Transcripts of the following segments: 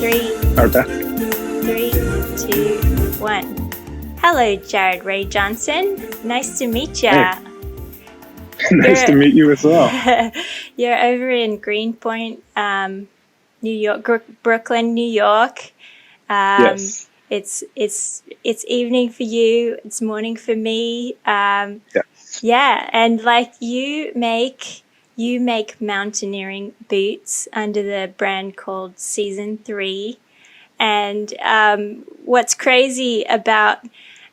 Three, Okay. 3, 2, 1. Hello, Jared Ray Johnson. Nice to meet you. Hey. Nice to meet you as well. You're over in Greenpoint, New York, Brooklyn, New York. Yes. It's evening for you. It's morning for me. Yes. Yeah, and like you make mountaineering boots under the brand called Season 3. And what's crazy about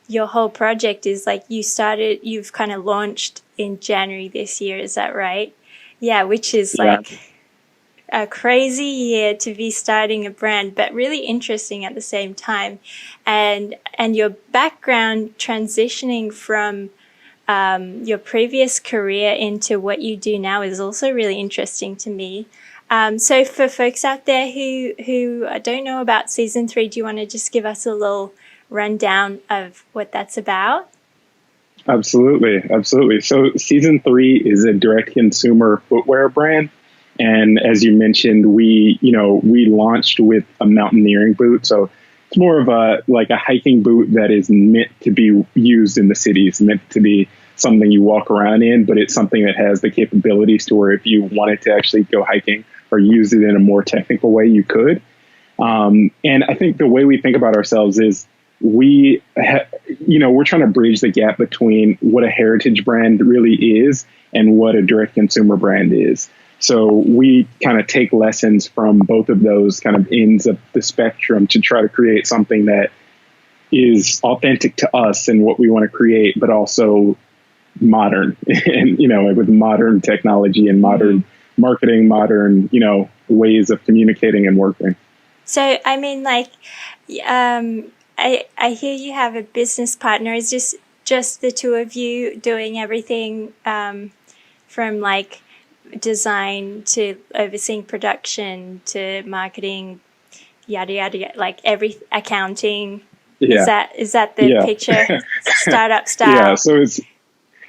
your whole project is like you've kind of launched in January this year, is that right? Yeah, which is like a crazy year to be starting a brand, but really interesting at the same time. And your background transitioning from your previous career into what you do now is also really interesting to me. So for folks out there who don't know about Season 3, do you want to just give us a little rundown of what that's about? Absolutely. So Season 3 is a direct consumer footwear brand. And as you mentioned, we launched with a mountaineering boot. So it's more of a hiking boot that is meant to be used in the city. It's meant to be something you walk around in, but it's something that has the capabilities to where if you wanted to actually go hiking or use it in a more technical way, you could. And I think the way we think about ourselves is we're trying to bridge the gap between what a heritage brand really is and what a direct consumer brand is. So we kind of take lessons from both of those kind of ends of the spectrum to try to create something that is authentic to us and what we want to create, but also modern and, with modern technology and modern marketing, modern, ways of communicating and working. So, I mean, I hear you have a business partner. Is this just the two of you doing everything from design to overseeing production to marketing, yada yada, like every accounting? Yeah. Is that the picture? Startup style. Yeah. So it's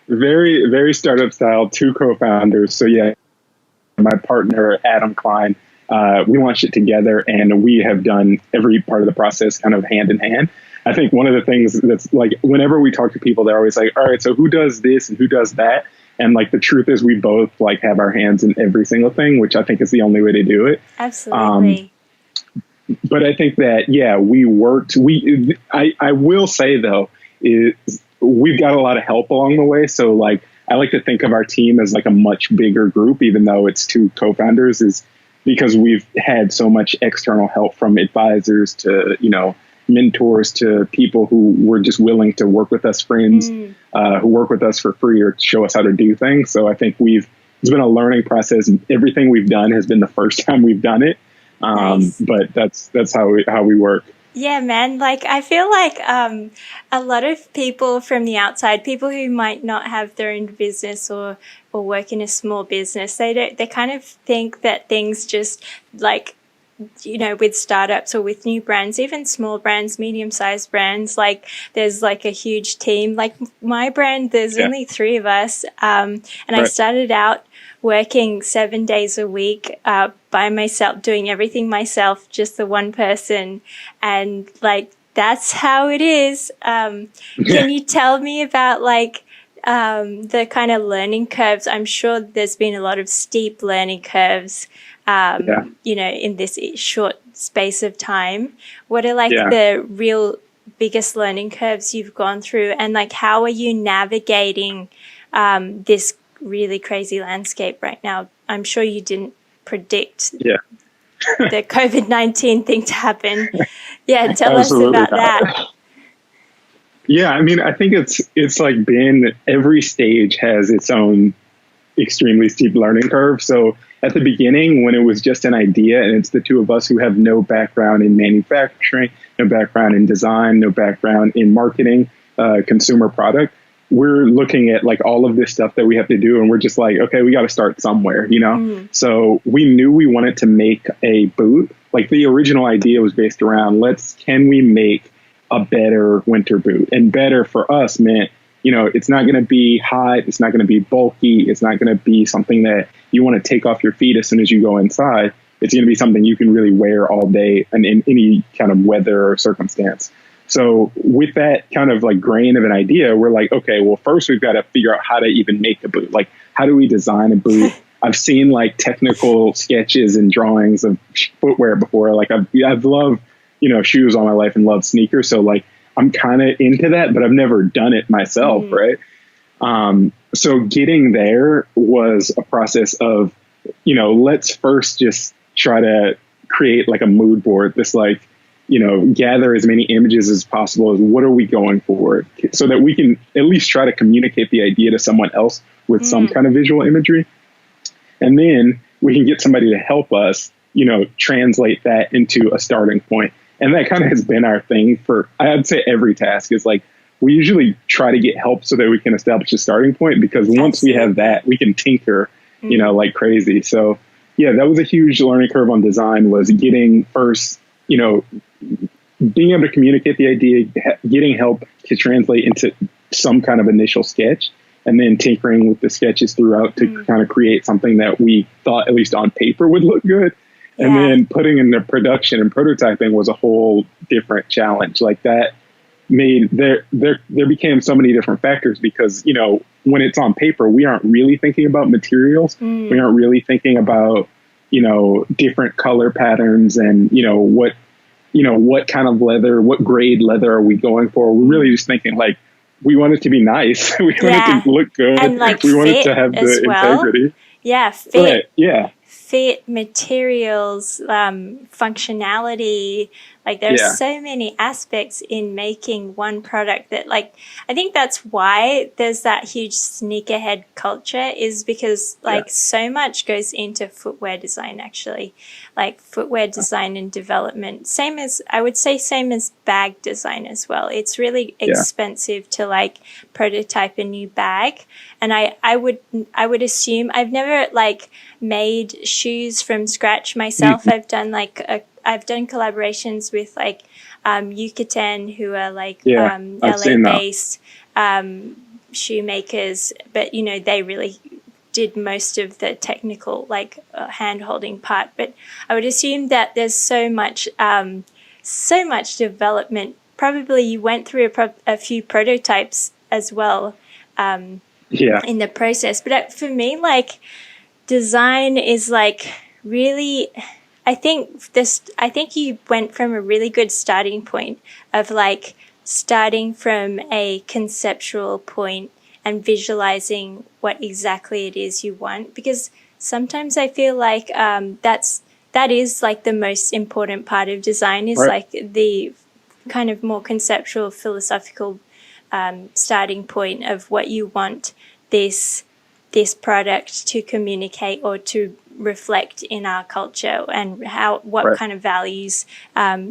very, very startup style. Two co-founders. So yeah, my partner Adam Klein. We launched it together, and we have done every part of the process kind of hand in hand. I think one of the things that's like, whenever we talk to people, they're always like, all right, so who does this and who does that? And the truth is we both have our hands in every single thing, which I think is the only way to do it. Absolutely. But I think that, we worked. I will say, though, is we've got a lot of help along the way. So I like to think of our team as a much bigger group, even though it's two co-founders, is because we've had so much external help from advisors to, mentors to people who were just willing to work with us, friends who work with us for free or show us how to do things. So I think it's been a learning process. Everything we've done has been the first time we've done it. Nice. But that's how we work. Yeah, man. I feel like a lot of people from the outside, people who might not have their own business or work in a small business, they kind of think that things just with startups or with new brands, even small brands, medium-sized brands, there's a huge team. Like my brand, there's only 3 of us. And right. I started out working 7 days a week by myself, doing everything myself, just the one person. And that's how it is. Can you tell me about the kind of learning curves? I'm sure there's been a lot of steep learning curves, in this short space of time. What are the real biggest learning curves you've gone through? And how are you navigating this really crazy landscape right now? I'm sure you didn't predict the COVID-19 thing to happen. Yeah, tell Absolutely us about that. Yeah, I mean, I think it's been, every stage has its own extremely steep learning curve. So at the beginning, when it was just an idea and it's the two of us who have no background in manufacturing, no background in design, no background in marketing, consumer product, we're looking at all of this stuff that we have to do. And we're just okay, we got to start somewhere, So we knew we wanted to make a boot. The original idea was based around, can we make a better winter boot? And better for us meant, it's not going to be hot. It's not going to be bulky. It's not going to be something that you want to take off your feet as soon as you go inside. it's going to be something you can really wear all day and in any kind of weather or circumstance. So with that kind of like grain of an idea, we're like, okay, well, first we've got to figure out how to even make a boot. Like, how do we design a boot? I've seen like technical sketches and drawings of footwear before. Like I've loved, shoes all my life and loved sneakers. So like, I'm kind of into that, but I've never done it myself. Right. So getting there was a process of, let's first just try to create like a mood board, this like, gather as many images as possible as what are we going for, so that we can at least try to communicate the idea to someone else with some kind of visual imagery. And then we can get somebody to help us, translate that into a starting point. And that kind of has been our thing for, I'd say every task is like, we usually try to get help so that we can establish a starting point, because once we have that, we can tinker, like crazy. So yeah, that was a huge learning curve on design, was getting first, being able to communicate the idea, getting help to translate into some kind of initial sketch, and then tinkering with the sketches throughout to kind of create something that we thought, at least on paper, would look good. And then putting in the production and prototyping was a whole different challenge. Like that made there became so many different factors, because, when it's on paper, we aren't really thinking about materials. We aren't really thinking about, different color patterns and, what kind of leather, what grade leather are we going for? We're really just thinking like, we want it to be nice. We want it to look good. And like we want it to have the integrity. Yeah. Fit. Right. Yeah. Fit, materials, functionality. Like there's so many aspects in making one product that, like, I think that's why there's that huge sneakerhead culture, is because like so much goes into footwear design, actually, like footwear design and development. Same as bag design as well. It's really expensive to like prototype a new bag. And I would assume, I've never like made shoes from scratch myself. I've done collaborations with like Yucatan, who are like LA based shoemakers, but they really did most of the technical like hand holding part. But I would assume that there's so much development. Probably you went through a few prototypes as well in the process. But for me, like, design is like really, I think you went from a really good starting point of like starting from a conceptual point and visualizing what exactly it is you want, because sometimes I feel like that is like the most important part of design, is like the kind of more conceptual, philosophical starting point of what you want this product to communicate or to reflect in our culture, and what kind of values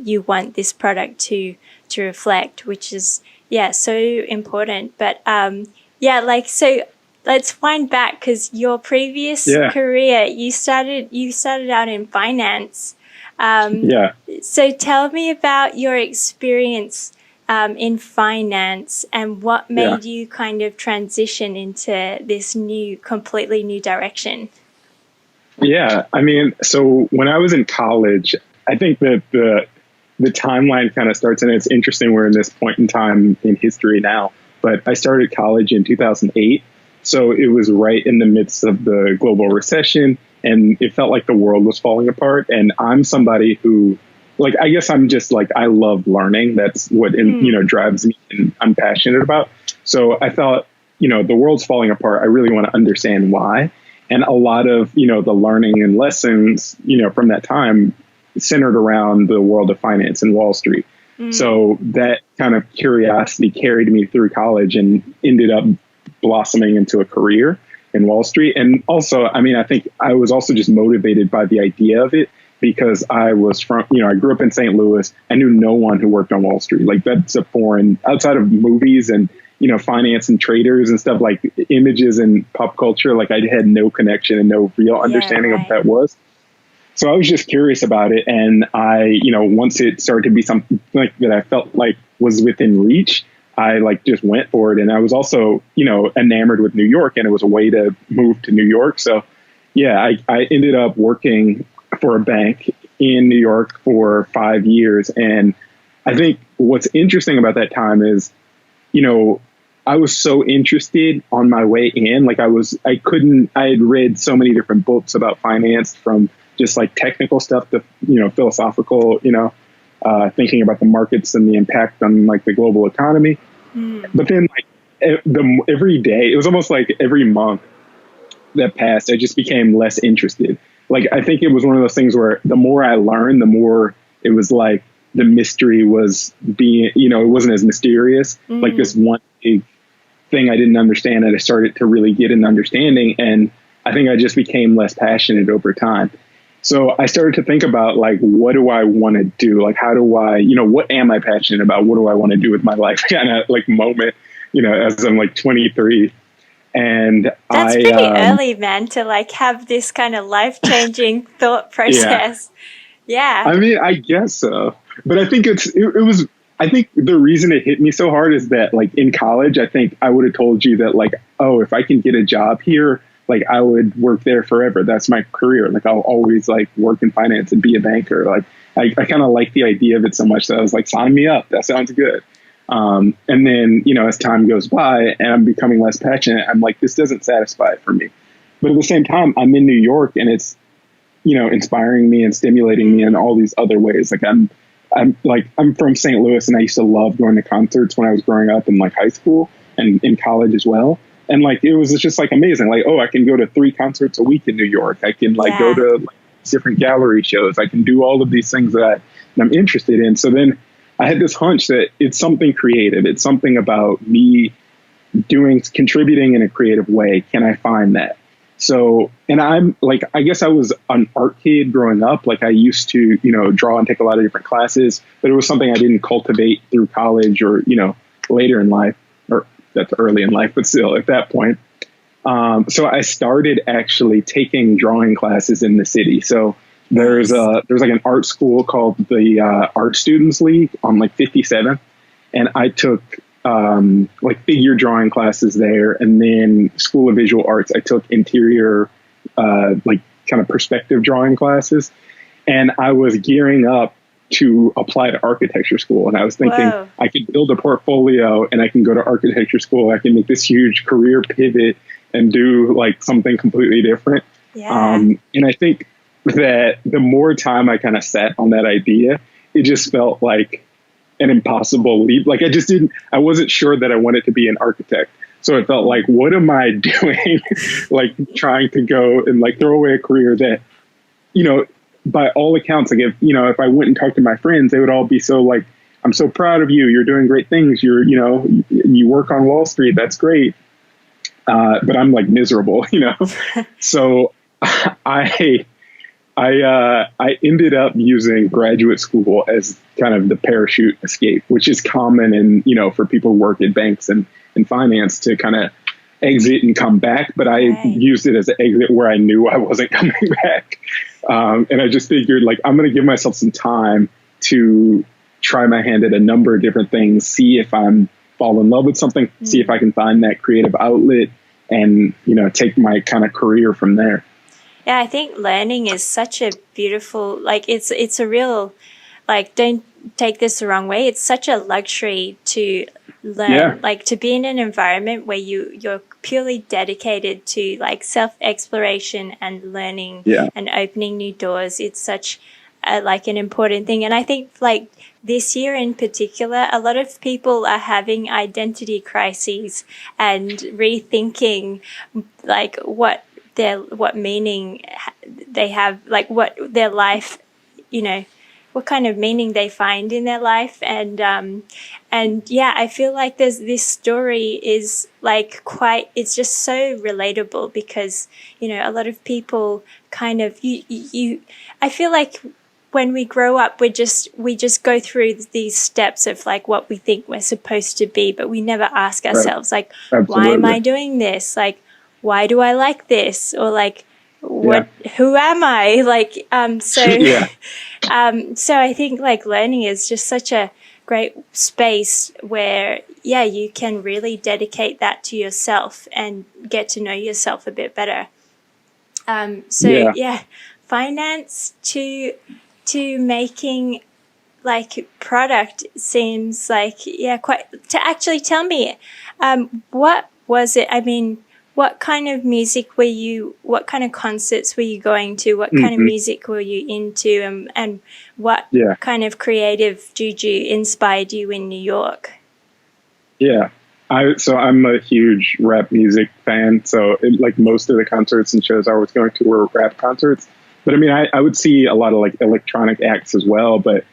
you want this product to reflect, which is so important. But so let's wind back, because your previous career, you started out in finance. So tell me about your experience in finance, and what made you kind of transition into this completely new direction? Yeah, I mean, so when I was in college, I think that the timeline kind of starts, and it's interesting, we're in this point in time in history now, but I started college in 2008. So it was right in the midst of the global recession, and it felt like the world was falling apart. And I'm somebody who, like, I guess I'm just like, I love learning. That's what, drives me, and I'm passionate about. So I thought, the world's falling apart. I really want to understand why. And a lot of, the learning and lessons, from that time centered around the world of finance and Wall Street. So that kind of curiosity carried me through college and ended up blossoming into a career in Wall Street. And also, I mean, I think I was also just motivated by the idea of it, because I was from, I grew up in St. Louis. I knew no one who worked on Wall Street. Like, that's a foreign, outside of movies and, finance and traders and stuff, like images and pop culture. Like, I had no connection and no real understanding of what that was. So I was just curious about it. And I, once it started to be something like that I felt like was within reach, I like just went for it. And I was also, enamored with New York, and it was a way to move to New York. So yeah, I ended up working for a bank in New York for 5 years. And I think what's interesting about that time is, you know, I was so interested on my way in. Like I had read so many different books about finance, from just like technical stuff to, you know, philosophical, you know, thinking about the markets and the impact on like the global economy. But then like every day, it was almost like every month that passed, I just became less interested. Like, I think it was one of those things where the more I learned, the more it was like the mystery was being, you know, it wasn't as mysterious. Like this one big thing I didn't understand, and I started to really get an understanding. And I think I just became less passionate over time. So I started to think about, like, what do I want to do? Like, how do I, you know, what am I passionate about? What do I want to do with my life? Kind of like moment, you know, as I'm like 23. And That's pretty early, man, to like have this kind of life-changing thought process. Yeah. I mean, I guess so. But I think it was, I think the reason it hit me so hard is that, like, in college, I think I would have told you that, like, oh, if I can get a job here, like, I would work there forever. That's my career. Like, I'll always like work in finance and be a banker. Like, I kind of like the idea of it so much that I was like, sign me up. That sounds good. And then, you know, as time goes by and I'm becoming less passionate, I'm like, this doesn't satisfy it for me. But at the same time, I'm in New York and it's, you know, inspiring me and stimulating me in all these other ways. Like I'm from St. Louis, and I used to love going to concerts when I was growing up in like high school and in college as well. And like, it was just like amazing. Like, oh, I can go to 3 concerts a week in New York. I can like go to like, different gallery shows. I can do all of these things that I'm interested in. So then I had this hunch that it's something creative. It's something about me contributing in a creative way. Can I find that? So, and I'm like, I guess I was an art kid growing up. Like, I used to, you know, draw and take a lot of different classes, but it was something I didn't cultivate through college or, you know, later in life, or that's early in life, but still at that point. So I started actually taking drawing classes in the city. So there's like an art school called the Art Students League on like 57th. And I took like figure drawing classes there. And then School of Visual Arts, I took interior, like kind of perspective drawing classes. And I was gearing up to apply to architecture school. And I was thinking, whoa, I could build a portfolio and I can go to architecture school. I can make this huge career pivot and do like something completely different. Yeah. And I think that the more time I kind of sat on that idea, it just felt like an impossible leap. Like I wasn't sure that I wanted to be an architect. So it felt like, what am I doing? Like trying to go and like throw away a career that, you know, by all accounts, like if I went and talked to my friends, they would all be so like, I'm so proud of you. You're doing great things. You work on Wall Street. That's great. But I'm like miserable, you know? So I ended up using graduate school as kind of the parachute escape, which is common in, you know, for people who work at banks and in finance to kind of exit and come back. But I used it as an exit where I knew I wasn't coming back. And I just figured, like, I'm going to give myself some time to try my hand at a number of different things, see if I'm fall in love with something, see if I can find that creative outlet and, you know, take my kind of career from there. Yeah, I think learning is such a beautiful, like it's a real, like, don't take this the wrong way. It's such a luxury to learn, like to be in an environment where you're purely dedicated to like self-exploration and learning and opening new doors. It's such like an important thing. And I think like this year in particular, a lot of people are having identity crises and rethinking like what meaning they have, like what their life, you know, what kind of meaning they find in their life. And yeah, I feel like this story is like it's just so relatable because, you know, a lot of people kind of, I feel like when we grow up, we just go through these steps of like what we think we're supposed to be, but we never ask ourselves like, why am I doing this? Like, why do I like this? Or like, who am I? Like, so I think like learning is just such a great space where, you can really dedicate that to yourself and get to know yourself a bit better. finance to making like product seems like, yeah, quite. To actually tell me, what was it? I mean, what kind of music were you? What kind of concerts were you going to? What kind of music were you into? And what kind of creative juju inspired you in New York? Yeah. I'm a huge rap music fan. So like most of the concerts and shows I was going to were rap concerts. But I mean, I would see a lot of like electronic acts as well. But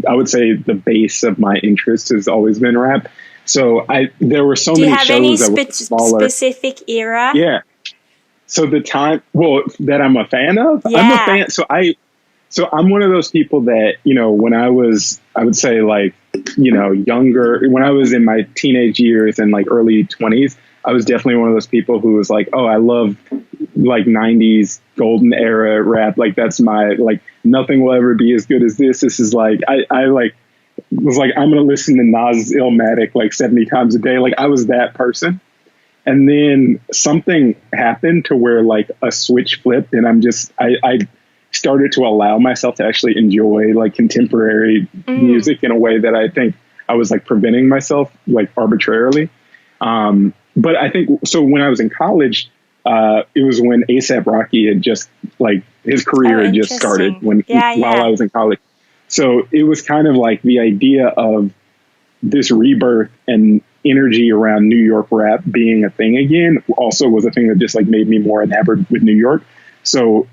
I would say the base of my interest has always been rap. So there were so many shows that were smaller. Specific era? Yeah. So the time, that I'm a fan of, yeah. I'm a fan. So I'm one of those people that, when I would say like, younger, when I was in my teenage years and like early 20s, I was definitely one of those people who was like, oh, I love like 90s golden era rap. Like that's my, like, nothing will ever be as good as this. This is like, I like, was like, I'm going to listen to Nas Illmatic like 70 times a day. Like I was that person. And then something happened to where like a switch flipped and I started to allow myself to actually enjoy like contemporary music in a way that I think I was like preventing myself like arbitrarily. But I think, so when I was in college, it was when A$AP Rocky had just like his career had just started while I was in college. So it was kind of like the idea of this rebirth and energy around New York rap being a thing again also was a thing that just like made me more enamored with New York. So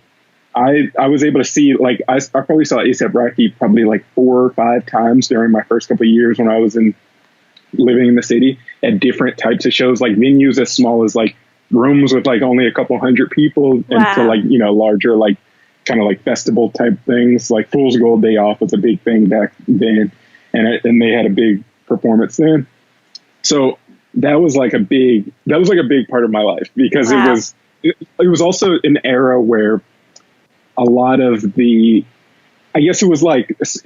I was able to see, like, I probably saw A$AP Rocky probably like 4 or 5 times during my first couple of years when I was living in the city at different types of shows, like venues as small as like rooms with like only a couple hundred people and to like, larger, like kind of like festival type things. Like Fool's Gold Day Off was a big thing back then. And they had a big performance then. So that was like a big part of my life because it was also an era where a lot of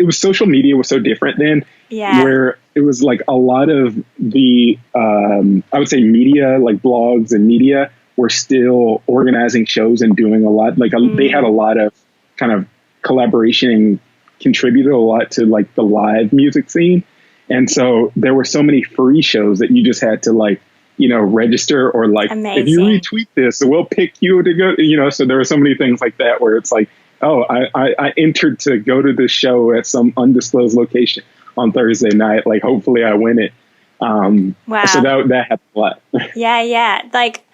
social media was so different then, where it was like a lot of the, I would say media, like blogs and media were still organizing shows and doing a lot. Like they had a lot of kind of collaboration and contributed a lot to like the live music scene. And so there were so many free shows that you just had to like, register or like, if you retweet this, we'll pick you to go, so there were so many things like that where it's like, oh, I entered to go to this show at some undisclosed location on Thursday night. Like, hopefully I win it. So that happened a lot. Yeah. Like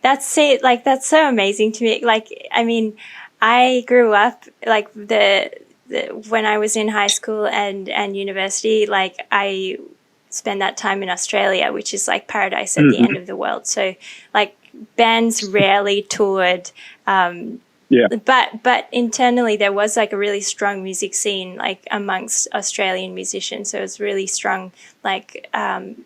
that's so amazing to me. Like, I mean, I grew up like when I was in high school and university, like I spend that time in Australia, which is like paradise at the end of the world. So like bands rarely toured. But internally there was like a really strong music scene like amongst Australian musicians. So it was really strong like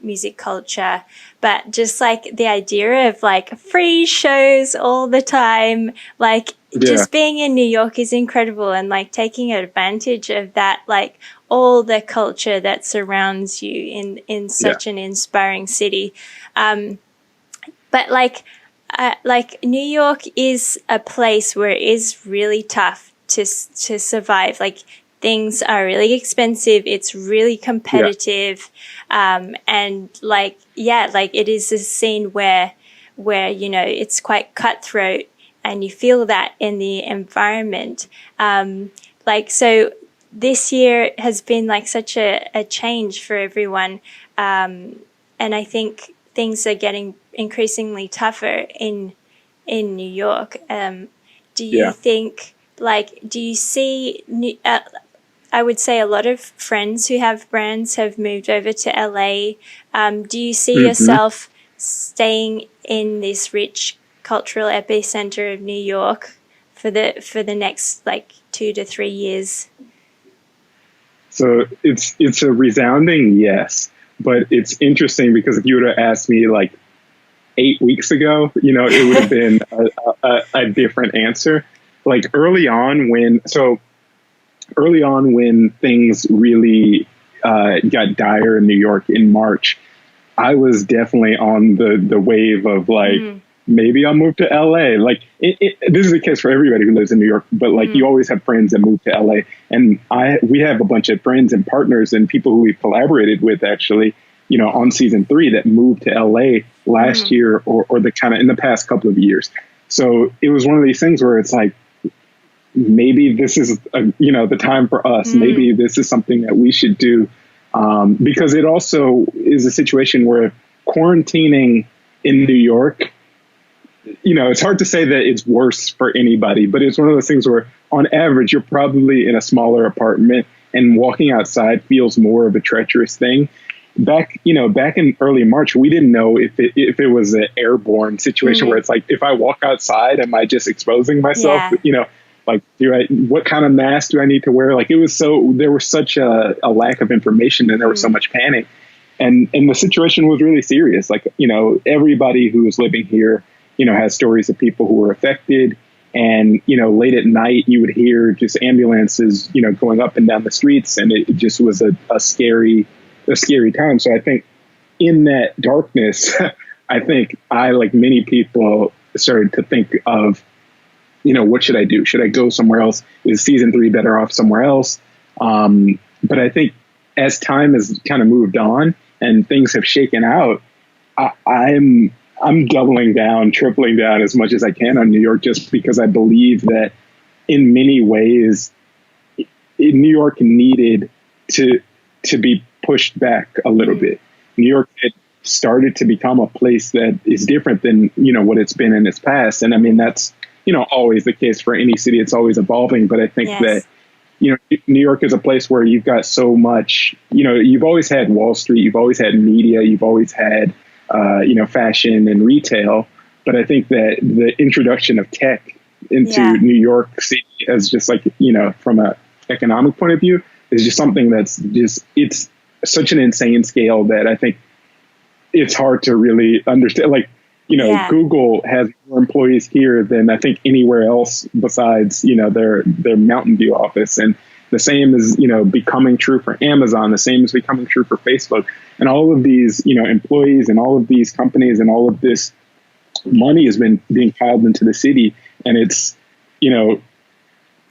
music culture. But just like the idea of like free shows all the time, like just being in New York is incredible, and like taking advantage of that, like all the culture that surrounds you in such an inspiring city. But like New York is a place where it is really tough to survive. Like things are really expensive. It's really competitive. And like it is a scene where, it's quite cutthroat and you feel that in the environment. So this year has been like such a change for everyone. And I think things are getting increasingly tougher in New York. Do you think, do you see, I would say a lot of friends who have brands have moved over to LA. Do you see yourself staying in this rich cultural epicenter of New York for the next like 2 to 3 years? So it's a resounding yes, but it's interesting because if you would have asked me like 8 weeks ago, it would have been a different answer. Like early on when things really got dire in New York in March, I was definitely on the wave of like maybe I'll move to LA. Like this is the case for everybody who lives in New York, but like you always have friends that move to LA. And we have a bunch of friends and partners and people who we've collaborated with actually, you know, on season 3 that moved to LA last year or the kind of in the past couple of years. So it was one of these things where it's like, maybe this is, you know, the time for us. Maybe this is something that we should do. Because it also is a situation where quarantining in New York, you know, it's hard to say that it's worse for anybody, but it's one of those things where on average, you're probably in a smaller apartment and walking outside feels more of a treacherous thing. Back in early March, we didn't know if it was an airborne situation where it's like, if I walk outside, am I just exposing myself? Yeah. You know, like, what kind of mask do I need to wear? Like, there was such a lack of information and there was so much panic. And the situation was really serious. Like, you know, everybody who was living here, you know, has stories of people who were affected. And, you know, late at night, you would hear just ambulances, you know, going up and down the streets. And it just was a scary time. So I think in that darkness, I think I, like many people, started to think of, you know, what should I do? Should I go somewhere else? Is season 3 better off somewhere else? But I think as time has kind of moved on and things have shaken out, I'm doubling down, tripling down as much as I can on New York, just because I believe that in many ways, New York needed to be pushed back a little bit. New York had started to become a place that is different than, you know, what it's been in its past. And I mean, that's, you know, always the case for any city. It's always evolving. But I think that, you know, New York is a place where you've got so much, you know, you've always had Wall Street, you've always had media, you've always had, you know, fashion and retail. But I think that the introduction of tech into New York City as just like, you know, from an economic point of view is just something that's just, it's such an insane scale that I think it's hard to really understand. Like, you know, Google has more employees here than I think anywhere else besides, you know, their Mountain View office. And the same is, you know, becoming true for Amazon. The same is becoming true for Facebook. And all of these, you know, employees and all of these companies and all of this money has been being piled into the city. And it's, you know,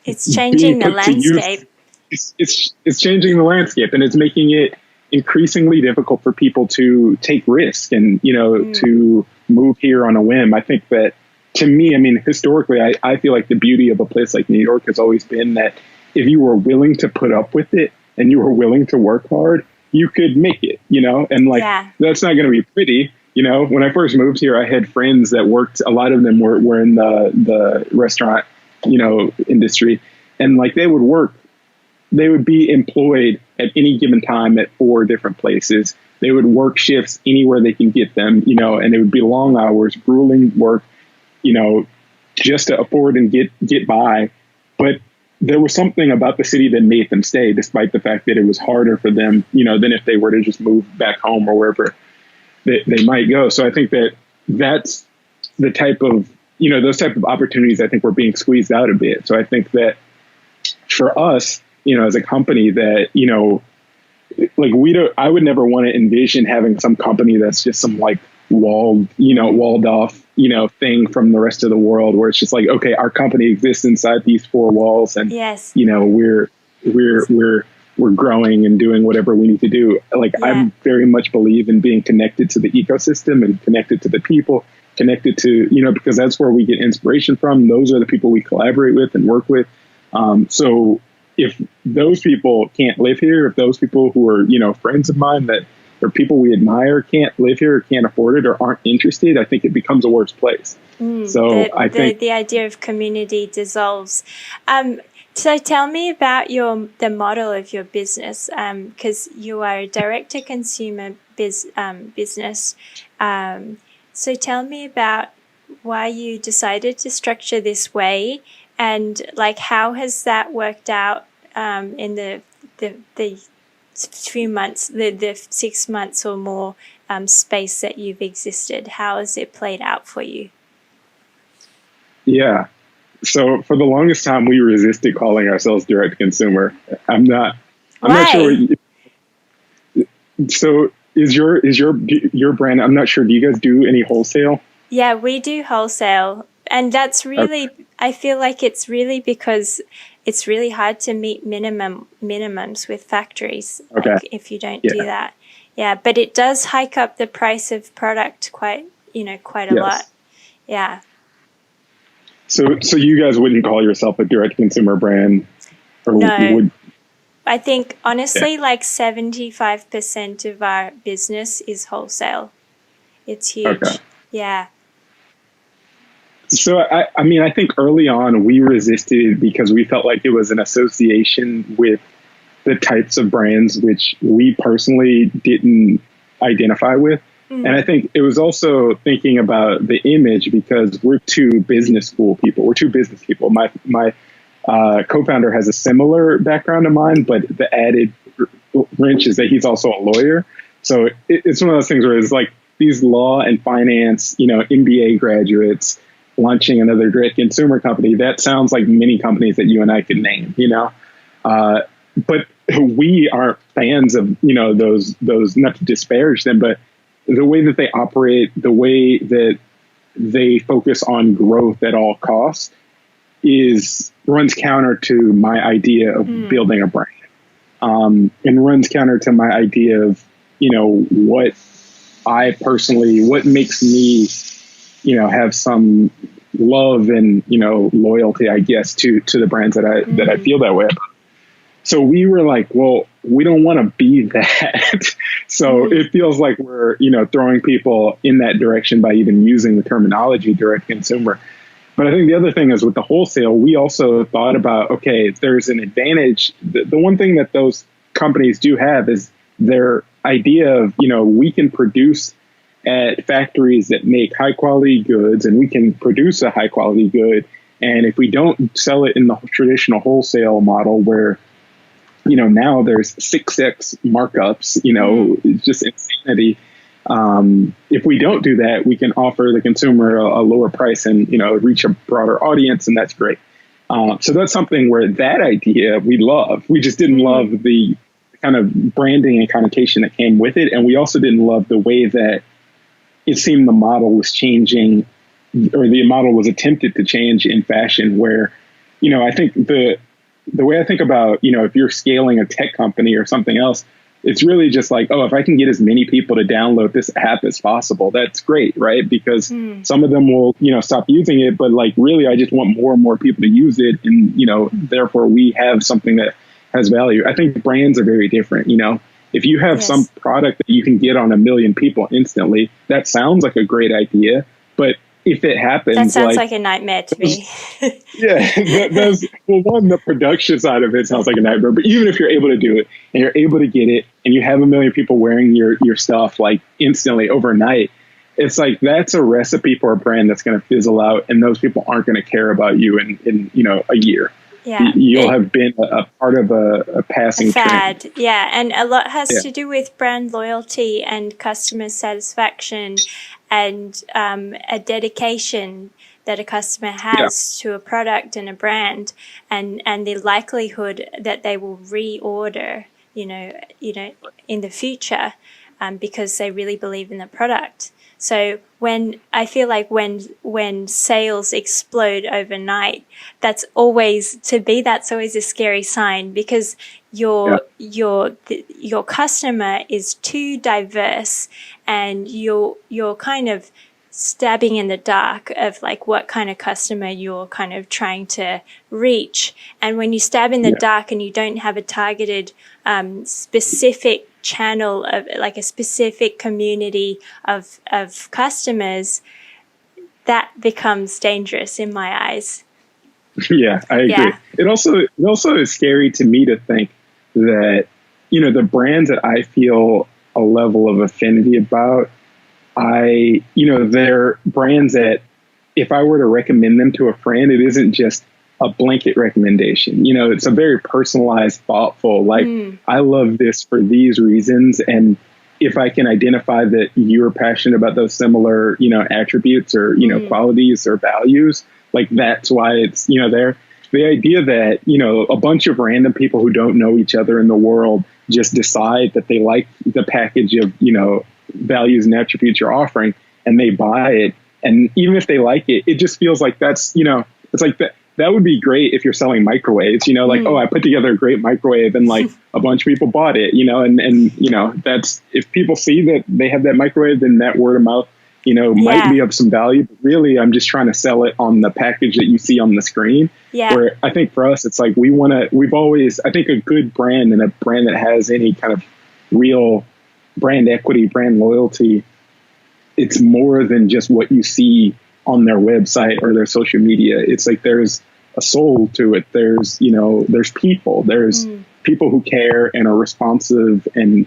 it's changing the landscape. It's changing the landscape, and it's making it increasingly difficult for people to take risk and, you know, to move here on a whim. I think that, to me, I mean, historically, I feel like the beauty of a place like New York has always been that if you were willing to put up with it and you were willing to work hard, you could make it, you know, and like, that's not going to be pretty. You know, when I first moved here, I had friends that worked, a lot of them were in the restaurant, you know, industry, and like they would be employed at any given time at 4 different places. They would work shifts anywhere they can get them, you know, and it would be long hours, grueling work, you know, just to afford and get by. But there was something about the city that made them stay, despite the fact that it was harder for them, you know, than if they were to just move back home or wherever they might go. So I think that that's the type of, you know, those type of opportunities I think were being squeezed out a bit. So I think that for us, you know, as a company that, you know, like I would never want to envision having some company that's just some like walled off, you know, thing from the rest of the world where it's just like, okay, our company exists inside these 4 walls and, you know, we're growing and doing whatever we need to do. Like, I very much believe in being connected to the ecosystem and connected to the people, connected to, you know, because that's where we get inspiration from. Those are the people we collaborate with and work with. So if those people can't live here, if those people who are, you know, friends of mine that or people we admire can't live here or can't afford it or aren't interested, I think it becomes a worse place. So I think the idea of community dissolves. So tell me about the model of your business, because you are a direct-to-consumer business. So tell me about why you decided to structure this way, and like how has that worked out in the few months, the 6 months or more space that you've existed? How has it played out for you? Yeah. So for the longest time, we resisted calling ourselves direct to consumer. I'm not sure. So is your brand, I'm not sure. Do you guys do any wholesale? Yeah, we do wholesale. And that's Okay. really, I feel like it's really because it's really hard to meet minimums with factories, Okay. like if you don't do Yeah. that. Yeah, but it does hike up the price of product quite a lot. Yes. Yeah. So you guys wouldn't call yourself a direct consumer brand, or No, would? I think Yeah. honestly, like 75% of our business is wholesale. It's Okay. huge. Yeah. So I mean, I think early on we resisted because we felt like it was an association with the types of brands which we personally didn't identify with. And I Mm. think it was also thinking about the image because we're two business school people. We're two business people. My co-founder has a similar background to mine, but the added wrench is that he's also a lawyer. So it's one of those things where it's like these law and finance, MBA graduates launching another direct consumer company. That sounds like many companies that you and I could name. Uh, but we aren't fans of those, not to disparage them, but the way that they operate, the way that they focus on growth at all costs is runs counter to my idea of Mm. building a brand, and runs counter to my idea of what what makes me have some love and loyalty, I guess, to the brands that I Mm. feel that way about. So we were like, well, we don't want to be that. So Mm. it feels like we're, throwing people in that direction by even using the terminology direct consumer. But I think the other thing is with the wholesale, we also thought about, okay, there's an advantage. The one thing that those companies do have is their idea of, we can produce at factories that make high quality goods, and we can produce a high quality good. And if we don't sell it in the traditional wholesale model where now there's 6x markups, Mm. it's just insanity. If we don't do that, we can offer the consumer a lower price and, reach a broader audience, and that's great. So that's something where that idea we love. We just didn't Mm. love the kind of branding and connotation that came with it. And we also didn't love the way that it seemed the model was changing, or the model was attempted to change in fashion where, I think the way I think about, if you're scaling a tech company or something else, it's really just like, oh, if I can get as many people to download this app as possible, that's great, right? Because Mm. some of them will, stop using it, but like really, I just want more and more people to use it, and therefore we have something that has value. I think brands are very different. If you have some Yes. product that you can get on a million people instantly, that sounds like a great idea, but if it That happens, sounds like like a nightmare to me. yeah, that's well. One, the production side of it sounds like a nightmare. But even if you're able to do it and you're able to get it, and you have a million people wearing your stuff like instantly overnight, it's like that's a recipe for a brand that's going to fizzle out, and those people aren't going to care about you in a year. Yeah. You'll have been a part of a A passing trend. fad. Yeah. And a lot has Yeah, to do with brand loyalty and customer satisfaction and a dedication that a customer yeah, has to a product and a brand, and the likelihood that they will reorder, in the future, because they really believe in the product. So when I feel like when sales explode overnight, that's always a scary sign, because yeah, your customer is too diverse, and you're kind of stabbing in the dark of like what kind of customer you're kind of trying to reach. And when you stab in the yeah. dark and you don't have a targeted specific channel of like a specific community of customers, that becomes dangerous in my eyes. Yeah, I agree. Yeah. It also is scary to me to think that the brands that I feel a level of affinity about, they're brands that if I were to recommend them to a friend, it isn't just a blanket recommendation. It's a very personalized, thoughtful, like, Mm. I love this for these reasons. And if I can identify that you're passionate about those similar, attributes or, Mm. qualities or values, like that's why it's, there. The idea that, a bunch of random people who don't know each other in the world just decide that they like the package of, values and attributes you're offering, and they buy it, And even if they like it, it just feels like that's, it's like that would be great if you're selling microwaves, like, oh, I put together a great microwave and like a bunch of people bought it, and that's, if people see that they have that microwave, then that word of mouth, might be of some value. But really, I'm just trying to sell it on the package that you see on the screen. Yeah. Where I think for us, it's like I think a good brand and a brand that has any kind of real brand equity, brand loyalty, it's more than just what you see on their website or their social media. It's like there's a soul to it. There's people. There's people who care and are responsive, and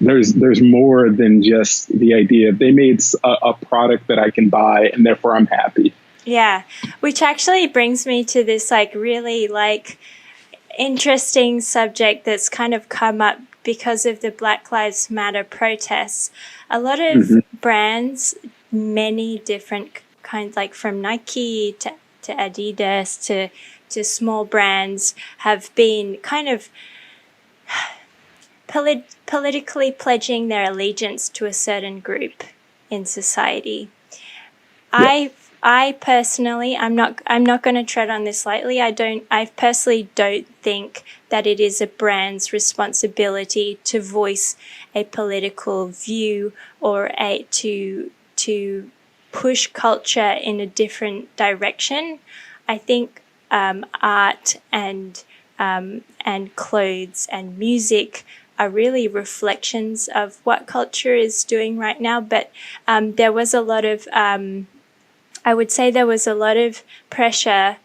there's more than just the idea they made a product that I can buy and therefore I'm happy. Yeah, which actually brings me to this like really like interesting subject that's kind of come up because of the Black Lives Matter protests. A lot of brands, many different kinds, like from Nike to Adidas to small brands, have been kind of politically pledging their allegiance to a certain group in society. Yeah. I personally, I'm not going to tread on this lightly. I personally don't think that it is a brand's responsibility to voice a political view or to push culture in a different direction. I think art and clothes and music are really reflections of what culture is doing right now. But there was a lot of I would say there was a lot of pressure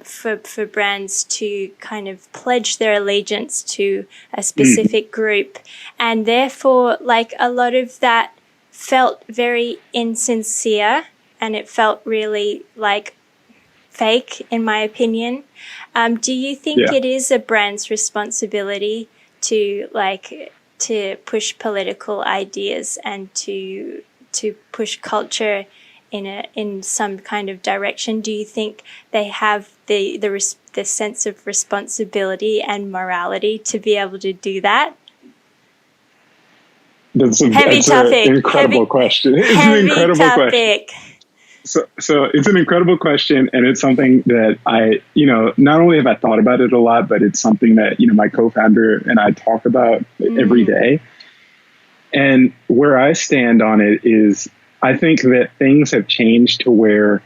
for brands to kind of pledge their allegiance to a specific group. And therefore, like, a lot of that felt very insincere, and it felt really like fake, in my opinion. Do you think it is a brand's responsibility to push political ideas and to push culture in some kind of direction? Do you think they have the sense of responsibility and morality to be able to do that? That's an incredible question. It's an incredible question. So it's an incredible question, and it's something that I, not only have I thought about it a lot, but it's something that, my co-founder and I talk about every day. And where I stand on it is, I think that things have changed to where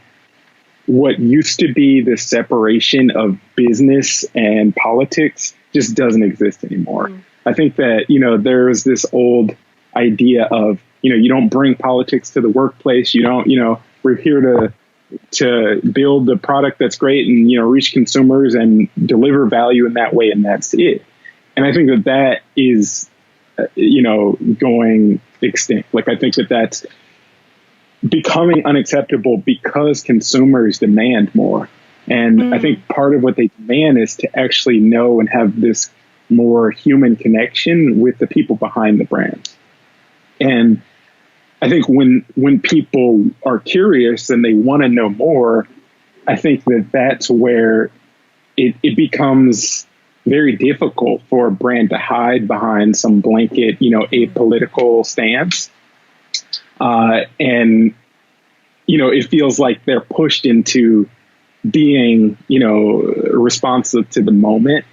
what used to be the separation of business and politics just doesn't exist anymore. I think that, there's this old idea of, you don't bring politics to the workplace. You don't, we're here to build a product that's great and, reach consumers and deliver value in that way. And that's it. And I think that is, going extinct. Like, I think that that's becoming unacceptable because consumers demand more. And I think part of what they demand is to actually know and have this more human connection with the people behind the brand. And I think when people are curious and they want to know more, I think that that's where it becomes very difficult for a brand to hide behind some blanket, apolitical stance. And, it feels like they're pushed into being, responsive to the moment.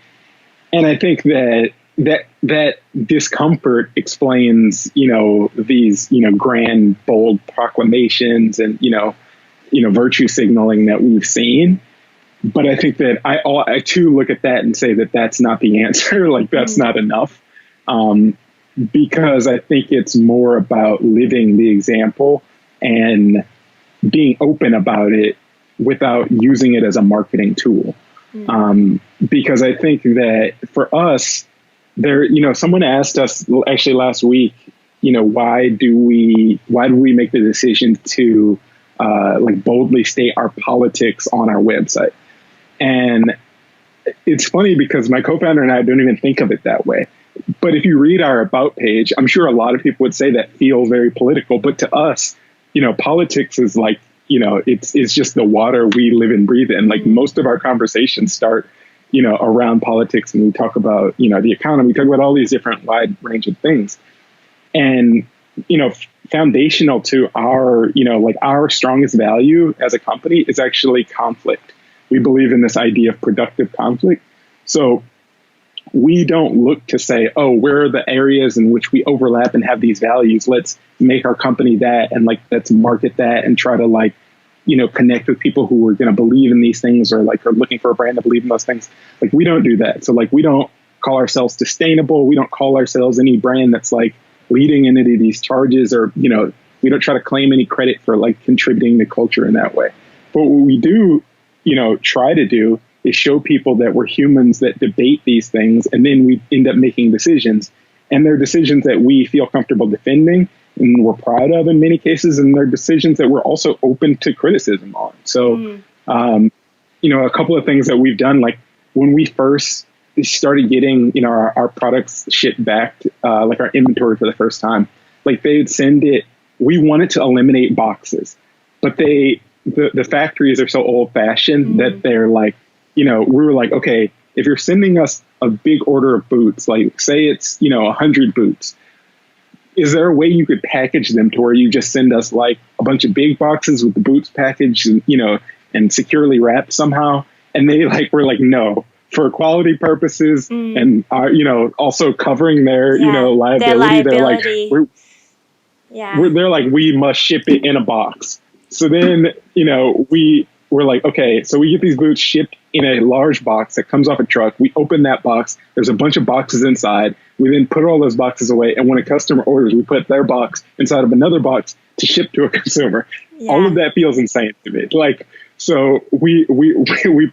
And I think that discomfort explains, these, grand, bold proclamations and, virtue signaling that we've seen. But I think that I too look at that and say that that's not the answer. Like, that's not enough. Because I think it's more about living the example and being open about it without using it as a marketing tool. Because I think that for us, someone asked us actually last week, why do we make the decision to boldly state our politics on our website? And it's funny because my co-founder and I don't even think of it that way. But if you read our About page, I'm sure a lot of people would say that feels very political. But to us, politics is like, it's just the water we live and breathe in. Like, most of our conversations start, around politics, and we talk about, the economy, we talk about all these different wide range of things. And, foundational to our, like our strongest value as a company is actually conflict. We believe in this idea of productive conflict. So we don't look to say, oh, where are the areas in which we overlap and have these values? Let's make our company that, and like, let's market that and try to like, connect with people who are going to believe in these things, or like are looking for a brand to believe in those things. Like, we don't do that. So like, we don't call ourselves sustainable. We don't call ourselves any brand that's like leading into these charges, or, we don't try to claim any credit for like contributing to culture in that way. But what we do, try to do is show people that we're humans that debate these things, and then we end up making decisions. And they're decisions that we feel comfortable defending and we're proud of in many cases, and they're decisions that we're also open to criticism on. So, a couple of things that we've done, like when we first started getting, our products shipped back, like our inventory for the first time, like they'd send it, we wanted to eliminate boxes, but the factories are so old fashioned that they're like, we were like, okay, if you're sending us a big order of boots, like say it's, 100 boots, is there a way you could package them to where you just send us like a bunch of big boxes with the boots packaged and, and securely wrapped somehow? And they like, were like, no, for quality purposes and, also covering their, liability. Their liability. They're like, we must ship it in a box. So then, we're like, okay, so we get these boots shipped in a large box that comes off a truck. We open that box. There's a bunch of boxes inside. We then put all those boxes away. And when a customer orders, we put their box inside of another box to ship to a consumer. Yeah. All of that feels insane to me. Like, so we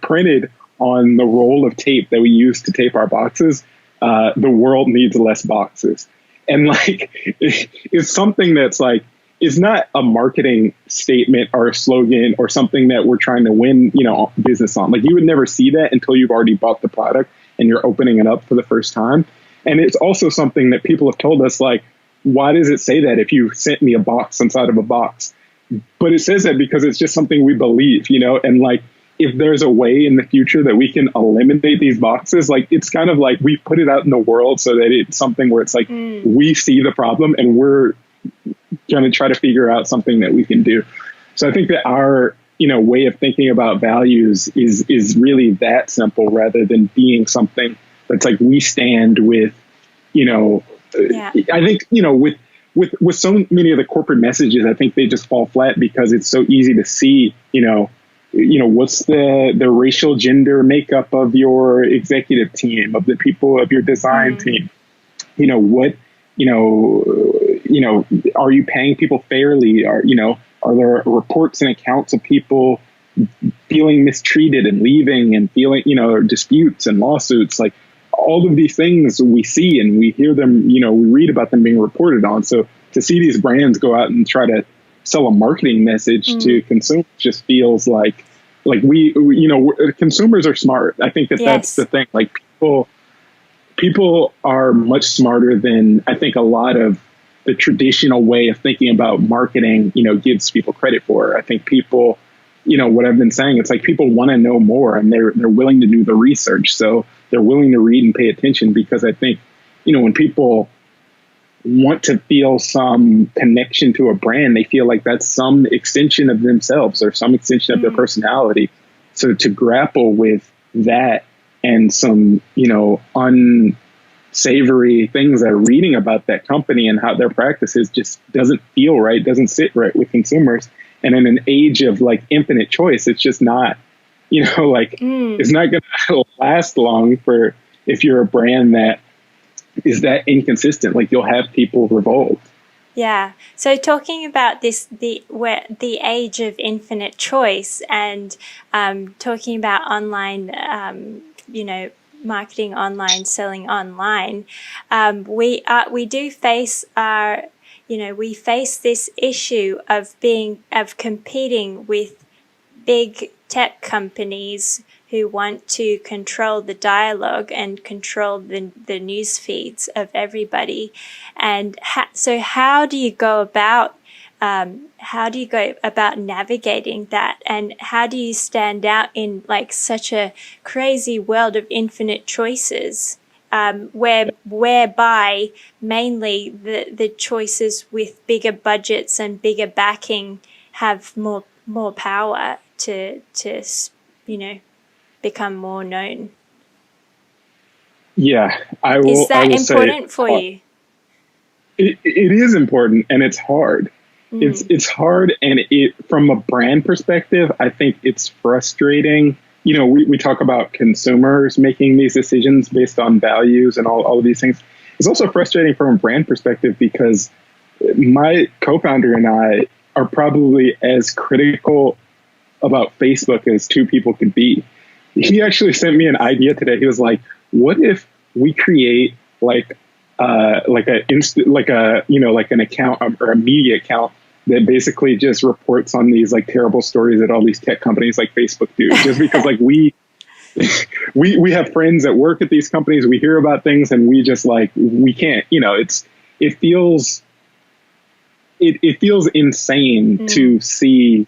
printed on the roll of tape that we use to tape our boxes. The world needs less boxes. And like, it's something that's like, is not a marketing statement or a slogan or something that we're trying to win, business on. Like, you would never see that until you've already bought the product and you're opening it up for the first time. And it's also something that people have told us, like, why does it say that if you sent me a box inside of a box? But it says that because it's just something we believe, and like, if there's a way in the future that we can eliminate these boxes, like, it's kind of like we put it out in the world so that it's something where it's like, we see the problem and we're going to try to figure out something that we can do. So I think that our, way of thinking about values is really that simple, rather than being something that's like we stand with, I think, with so many of the corporate messages, I think they just fall flat because it's so easy to see, what's the racial gender makeup of your executive team, of the people of your design team, what, are you paying people fairly? Are there reports and accounts of people feeling mistreated and leaving and feeling, disputes and lawsuits? Like, all of these things we see and we hear them, we read about them being reported on. So to see these brands go out and try to sell a marketing message to consumers just feels like we consumers are smart. I think that that's the thing. Like, people are much smarter than I think a lot of the traditional way of thinking about marketing, gives people credit for. I think people, what I've been saying, it's like people want to know more and they're willing to do the research. So they're willing to read and pay attention, because I think, when people want to feel some connection to a brand, they feel like that's some extension of themselves or some extension of their personality. So to grapple with that and some, unsavory things that are reading about that company and how their practices just doesn't feel right, doesn't sit right with consumers. And in an age of like infinite choice, it's just not, it's not going to last long for if you're a brand that is that inconsistent. Like, you'll have people revolt. Yeah. So talking about the age of infinite choice, and talking about online, marketing online, selling online, we do face we face this issue of competing with big tech companies who want to control the dialogue and control the news feeds of everybody. And so how do you go about navigating that, and how do you stand out in like such a crazy world of infinite choices whereby mainly the choices with bigger budgets and bigger backing have more power to become more known. Yeah, Is I that will say important for you? it is important, and it's hard. It's hard, and from a brand perspective, I think it's frustrating. We talk about consumers making these decisions based on values and all of these things. It's also frustrating from a brand perspective because my co-founder and I are probably as critical about Facebook as two people could be. He actually sent me an idea today. He was like, "What if we create like an account or a media account that basically just reports on these like terrible stories that all these tech companies like Facebook do, just because like we have friends that work at these companies, we hear about things and we just like, we can't, it feels insane to see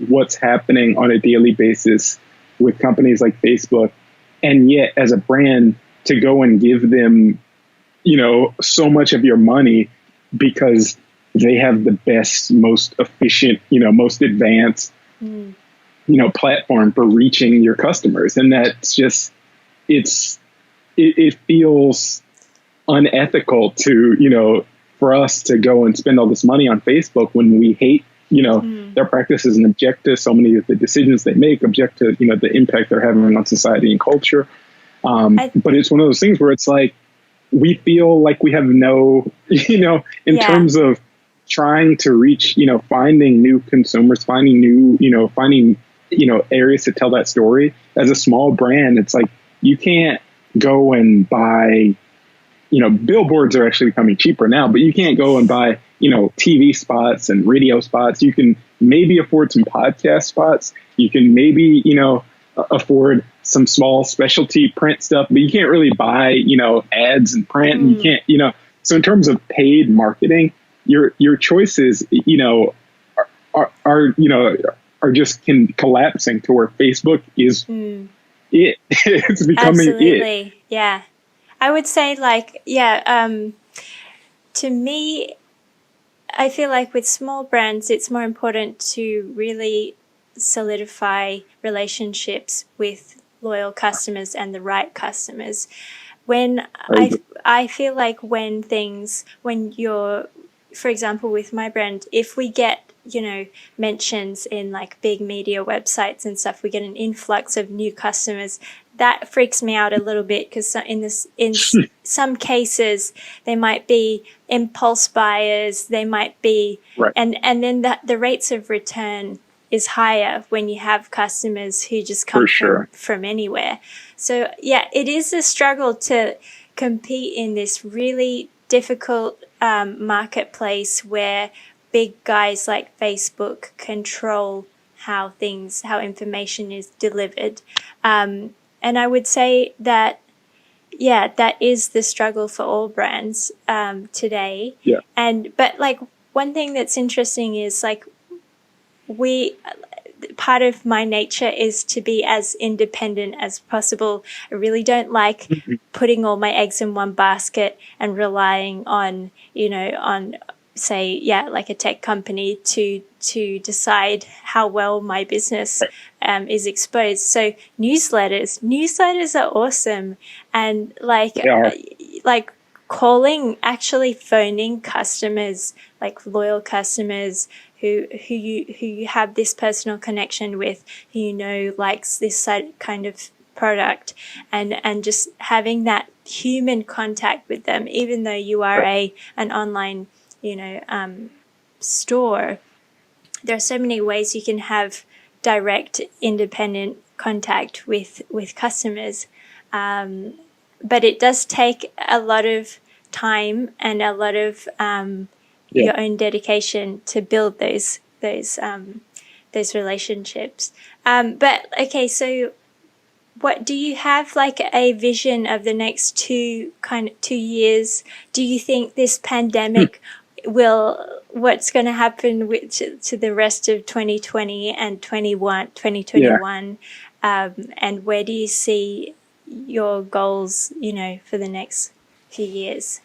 what's happening on a daily basis with companies like Facebook. And yet as a brand to go and give them, so much of your money because they have the best, most efficient, most advanced, platform for reaching your customers. And that's just, it feels unethical to, for us to go and spend all this money on Facebook when we hate, their practices and object to so many of the decisions they make, object to, the impact they're having on society and culture. But it's one of those things where it's like, we feel like we have no, in terms of trying to reach, finding new consumers, finding new, areas to tell that story. As a small brand, it's like, you can't go and buy, billboards are actually becoming cheaper now, but you can't go and buy, TV spots and radio spots. You can maybe afford some podcast spots. You can maybe, afford some small specialty print stuff, but you can't really buy, ads and print, and you can't, so in terms of paid marketing, your choices, are just collapsing to where Facebook is it's becoming Absolutely. it. Yeah. I would say to me, I feel like with small brands, it's more important to really solidify relationships with loyal customers and the right customers. When I feel like when you're, for example, with my brand, if we get, mentions in like big media websites and stuff, we get an influx of new customers. That freaks me out a little bit because in some cases they might be impulse buyers, they might be, right. and then the rates of return is higher when you have customers who just come from anywhere. So yeah, it is a struggle to compete in this really difficult marketplace where big guys like Facebook control how information is delivered. And I would say that, that is the struggle for all brands today. Yeah. But like one thing that's interesting is like part of my nature is to be as independent as possible. I really don't like putting all my eggs in one basket and relying on, say, like a tech company to decide how well my business is exposed. So newsletters are awesome. And like actually phoning customers, like loyal customers who you have this personal connection with, who likes this kind of product, and just having that human contact with them, even though you are an online store. There are so many ways you can have direct, independent contact with customers, but it does take a lot of time and a lot of your own dedication to build those relationships. But okay, so what do you have, like a vision of the next 2 years? Do you think this pandemic what's going to happen to the rest of 2020 and 2021? And where do you see your goals, for the next few years?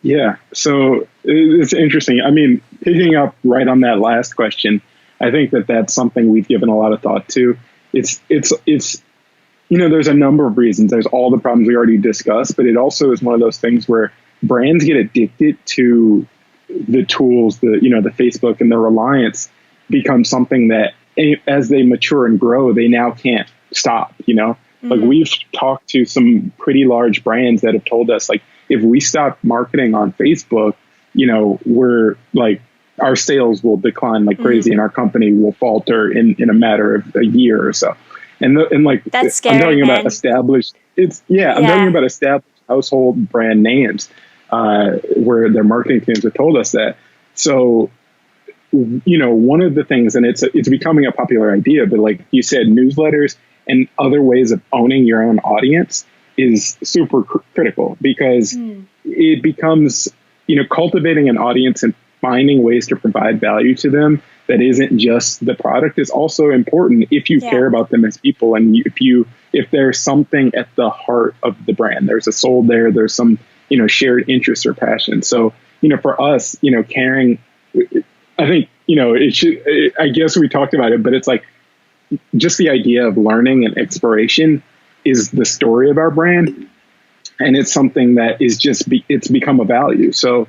Yeah. So it's interesting. I mean, picking up right on that last question, I think that that's something we've given a lot of thought to. It's there's a number of reasons. There's all the problems we already discussed, but it also is one of those things where brands get addicted to the tools, the Facebook, and the reliance becomes something that as they mature and grow, they now can't stop, Like we've talked to some pretty large brands that have told us, like, if we stop marketing on Facebook, we're like, our sales will decline like crazy and our company will falter in a matter of a year or so. And like, that's scary, I'm talking man. about established, I'm talking about established household brand names, where their marketing teams have told us that. So, one of the things, and it's becoming a popular idea, but like you said, newsletters and other ways of owning your own audience is super critical, because it becomes, cultivating an audience and finding ways to provide value to them that isn't just the product is also important if you care about them as people. And if there's something at the heart of the brand, there's a soul there's some, shared interest or passion. So, for us, caring, I think, I guess we talked about it, but it's like just the idea of learning and exploration is the story of our brand. And it's something that is it's become a value. So,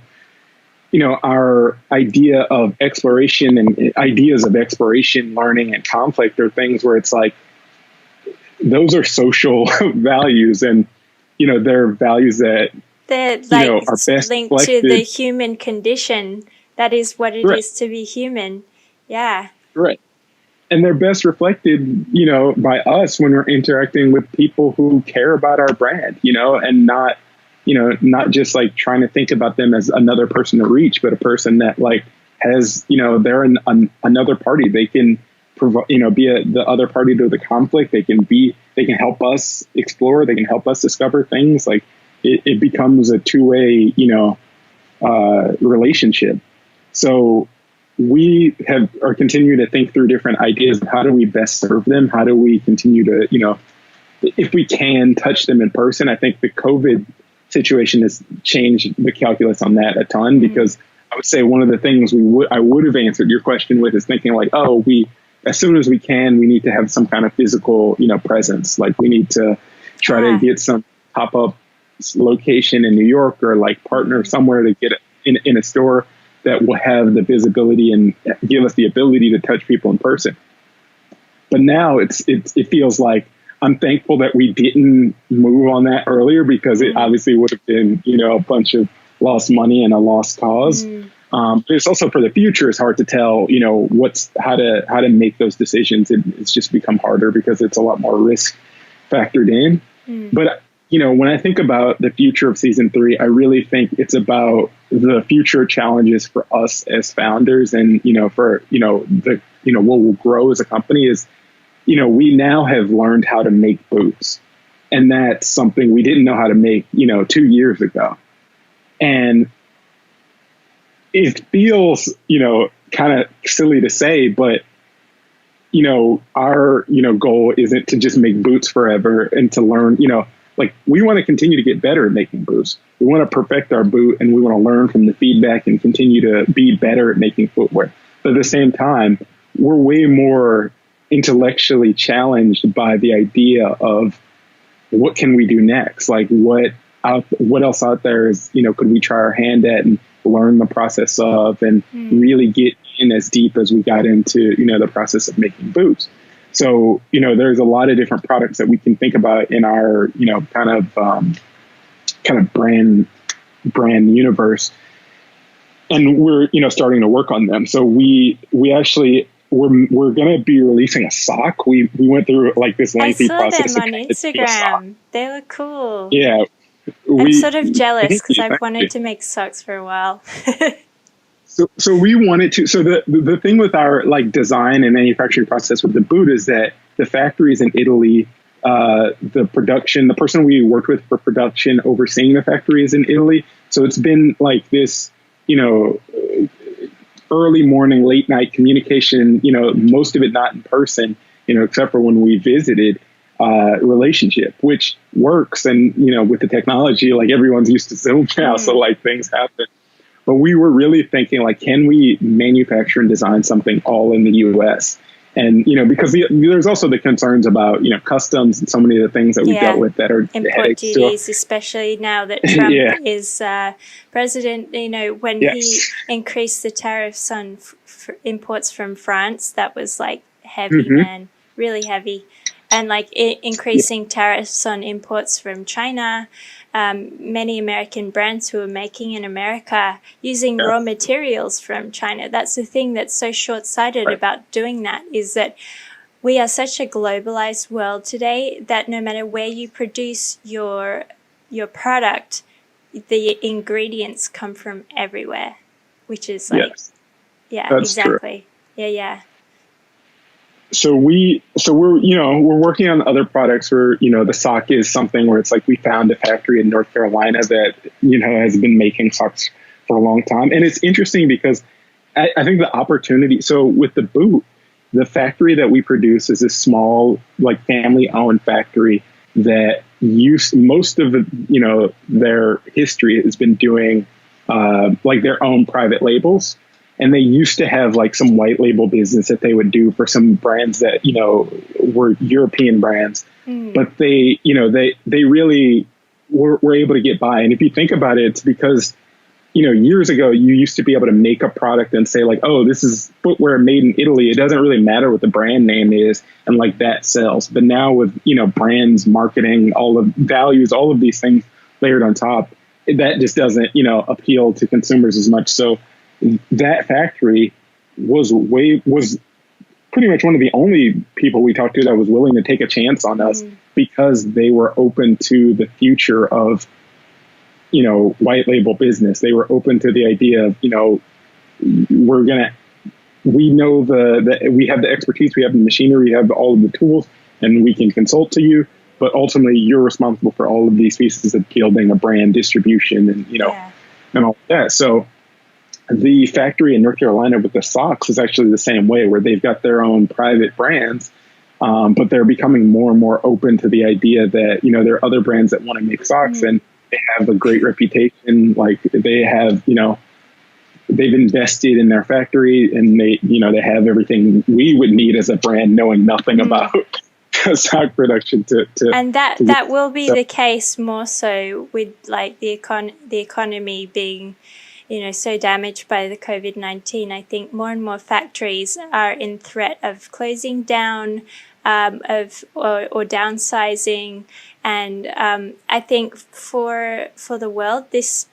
our idea of exploration and ideas of exploration, learning, and conflict are things where it's like, those are social values, and, they're values that they're like are best linked reflected to the human condition. That is what it is to be human. Yeah. Right. And they're best reflected, by us when we're interacting with people who care about our brand, and not just like trying to think about them as another person to reach, but a person that like has, they're another party. They can provide, be the other party to the conflict. They can help us explore. They can help us discover things. Like it becomes a two-way, relationship. So we are continuing to think through different ideas of how do we best serve them? How do we continue to, if we can touch them in person? I think the COVID situation has changed the calculus on that a ton, because I would say one of the things I would have answered your question with is thinking like, as soon as we can, we need to have some kind of physical, presence. Like we need to try to get some pop-up location in New York, or like partner somewhere to get it in a store that will have the visibility and give us the ability to touch people in person. But now it feels like I'm thankful that we didn't move on that earlier, because it obviously would have been, a bunch of lost money and a lost cause. But it's also for the future. It's hard to tell, how to make those decisions. It's just become harder because it's a lot more risk factored in. But when I think about the future of season 3, I really think it's about the future challenges for us as founders, and, for, what will grow as a company is, we now have learned how to make boots, and that's something we didn't know how to make, 2 years ago. And it feels, kind of silly to say, but, our, goal isn't to just make boots forever and to learn, like we want to continue to get better at making boots. We want to perfect our boot, and we want to learn from the feedback and continue to be better at making footwear. But at the same time, we're way more intellectually challenged by the idea of what can we do next? Like what else out there is, could we try our hand at and learn the process of, and really get in as deep as we got into, the process of making boots. So, there's a lot of different products that we can think about in our, kind of brand universe. And we're, starting to work on them. So we actually, we're going to be releasing a sock. We went through like this lengthy process. I saw them on Instagram. They look cool. Yeah. I'm sort of jealous because I've wanted to make socks for a while. So we wanted to. So the thing with our like design and manufacturing process with the boot is that the factory is in Italy. The person we worked with for production overseeing the factory is in Italy. So it's been like this, early morning, late night communication. Most of it not in person, except for when we visited. relationship, which works. And, with the technology, like everyone's used to Zoom now. So like things happen. But we were really thinking like, can we manufacture and design something all in the US? And, because there's also the concerns about, customs and so many of the things that we dealt with that are import duties, especially now that Trump is president. When he increased the tariffs on imports from France, that was like heavy, man, really heavy. And like increasing tariffs on imports from China. Many American brands who are making in America using raw materials from China. That's the thing that's so short-sighted about doing that, is that we are such a globalized world today that no matter where you produce your product, the ingredients come from everywhere, which is like, that's exactly. True. Yeah. So we're working on other products where, the sock is something where it's like we found a factory in North Carolina that, has been making socks for a long time. And it's interesting because I think the opportunity, so with the boot, the factory that we produce is a small, like family owned factory that most of the, their history has been doing like their own private labels. And they used to have like some white label business that they would do for some brands that, were European brands, but they really were able to get by. And if you think about it, it's because, years ago, you used to be able to make a product and say like, oh, this is footwear made in Italy. It doesn't really matter what the brand name is. And like that sells. But now with, brands, marketing, all of values, all of these things layered on top, that just doesn't, appeal to consumers as much. So that factory was pretty much one of the only people we talked to that was willing to take a chance on us because they were open to the future of, white label business. They were open to the idea of, we know that we have the expertise, we have the machinery, we have all of the tools, and we can consult to you. But ultimately, you're responsible for all of these pieces of building a brand, distribution, and, and all that. So the factory in North Carolina with the socks is actually the same way, where they've got their own private brands, but they're becoming more and more open to the idea that, there are other brands that want to make socks and they have a great reputation. Like they have, they've invested in their factory and they have everything we would need as a brand, knowing nothing about sock production and that will be the case more so with like the economy being so damaged by the COVID-19. I think more and more factories are in threat of closing down, or downsizing, and I think for the world, this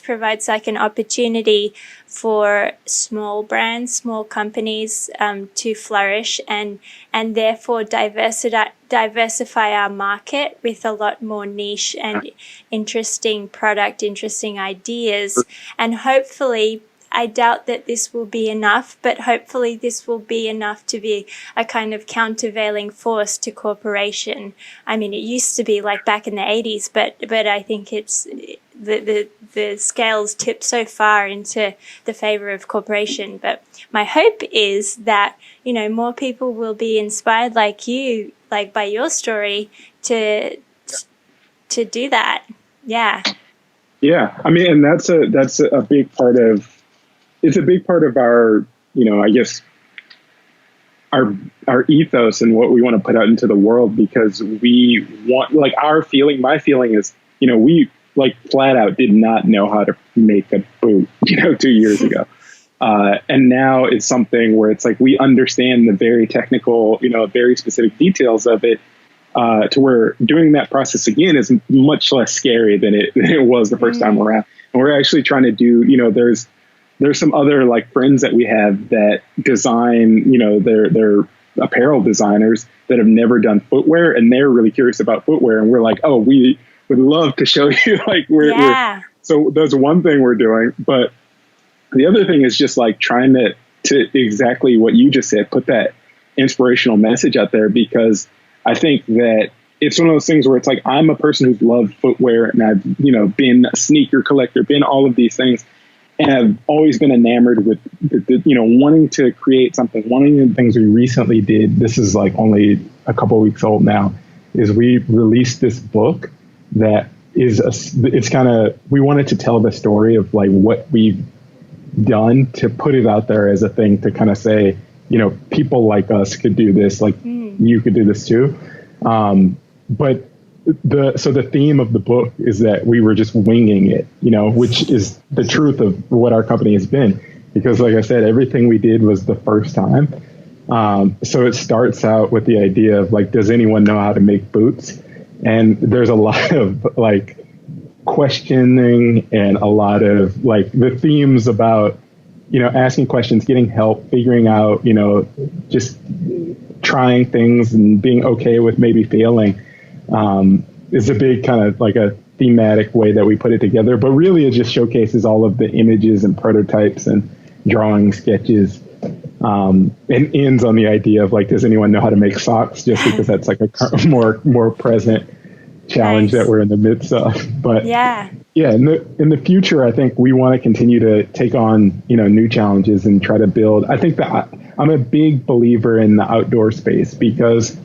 provides like an opportunity for small brands, small companies to flourish and therefore diversify our market with a lot more niche and interesting product, interesting ideas, and hopefully, I doubt that this will be enough, but hopefully this will be enough to be a kind of countervailing force to corporation. I mean, it used to be like back in the 80s, but I think it's the scales tip so far into the favor of corporation. But my hope is that, more people will be inspired like you, like by your story, to do that. Yeah. Yeah. I mean, and that's a big part of, it's a big part of our, I guess, our ethos and what we want to put out into the world, because we want, like, my feeling is, we like flat out did not know how to make a boot, 2 years ago. And now it's something where it's like, we understand the very technical, very specific details of it, to where doing that process again is much less scary than it was the first time around. And we're actually trying to do, there's some other like friends that we have that design, they're apparel designers that have never done footwear, and they're really curious about footwear. And we're like, oh, we would love to show you like so that's one thing we're doing. But the other thing is just like trying to exactly what you just said, put that inspirational message out there, because I think that it's one of those things where it's like, I'm a person who's loved footwear, and I've, been a sneaker collector, been all of these things. And I've always been enamored with, wanting to create something. One of the things we recently did, this is like only a couple of weeks old now, is we released this book that is it's kind of, we wanted to tell the story of like what we've done to put it out there as a thing to kind of say, you know, people like us could do this, like you could do this too. But the theme of the book is that we were just winging it, you know, which is the truth of what our company has been. Because like I said, everything we did was the first time. So it starts out with the idea of like, does anyone know how to make boots? And there's a lot of like questioning and a lot of like the themes about, you know, asking questions, getting help, figuring out, you know, just trying things and being okay with maybe failing, is a big kind of like a thematic way that we put it together. But really it just showcases all of the images and prototypes and drawing sketches, and ends on the idea of like, does anyone know how to make socks? Just because that's like a more present challenge that we're in the midst of. But yeah, in the future, I think we want to continue to take on, you know, new challenges and try to build. I think that I'm a big believer in the outdoor space because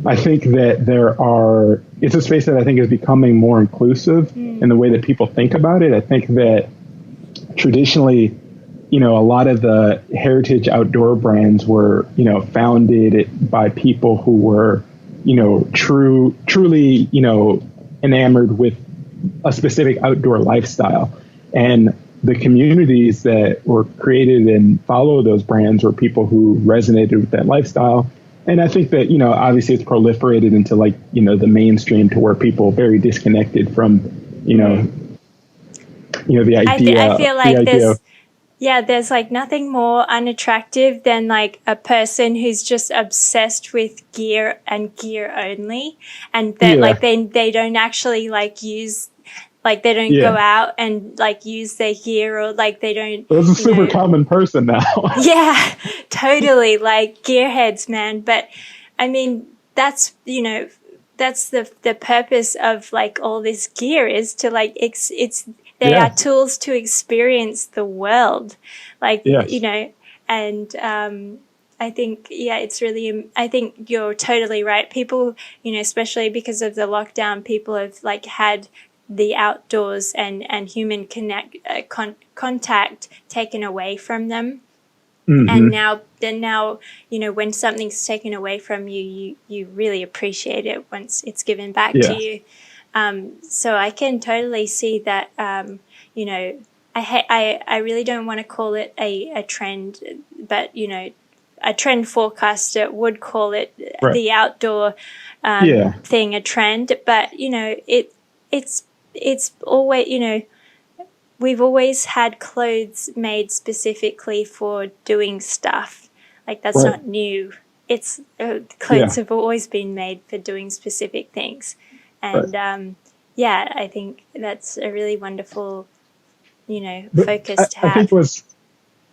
I think that it's a space that I think is becoming more inclusive in the way that people think about it. I think that traditionally, you know, a lot of the heritage outdoor brands were, you know, founded by people who were, you know, truly, you know, enamored with a specific outdoor lifestyle. And the communities that were created and follow those brands were people who resonated with that lifestyle. And I think that, you know, obviously it's proliferated into like, you know, the mainstream to where people are very disconnected from, you know, the idea. I feel like there's like nothing more unattractive than like a person who's just obsessed with gear and gear only, and that like they don't actually like use, like they don't go out and like use their gear, or like they don't. That's a super common person now. Yeah, totally, like gearheads, man. But I mean, that's, you know, that's the purpose of like all this gear is to like they are tools to experience the world, like, you know, and I think, it's really, I think you're totally right. People, you know, especially because of the lockdown, people have like had the outdoors and human contact taken away from them. And now, you know, when something's taken away from you, you really appreciate it once it's given back to you. So I can totally see that, you know, I really don't want to call it a trend, but, you know, a trend forecaster would call it the outdoor thing a trend. But, you know, it's always, you know, we've always had clothes made specifically for doing stuff. Like that's not new. It's clothes have always been made for doing specific things. And I think that's a really wonderful, you know, focus to have. I think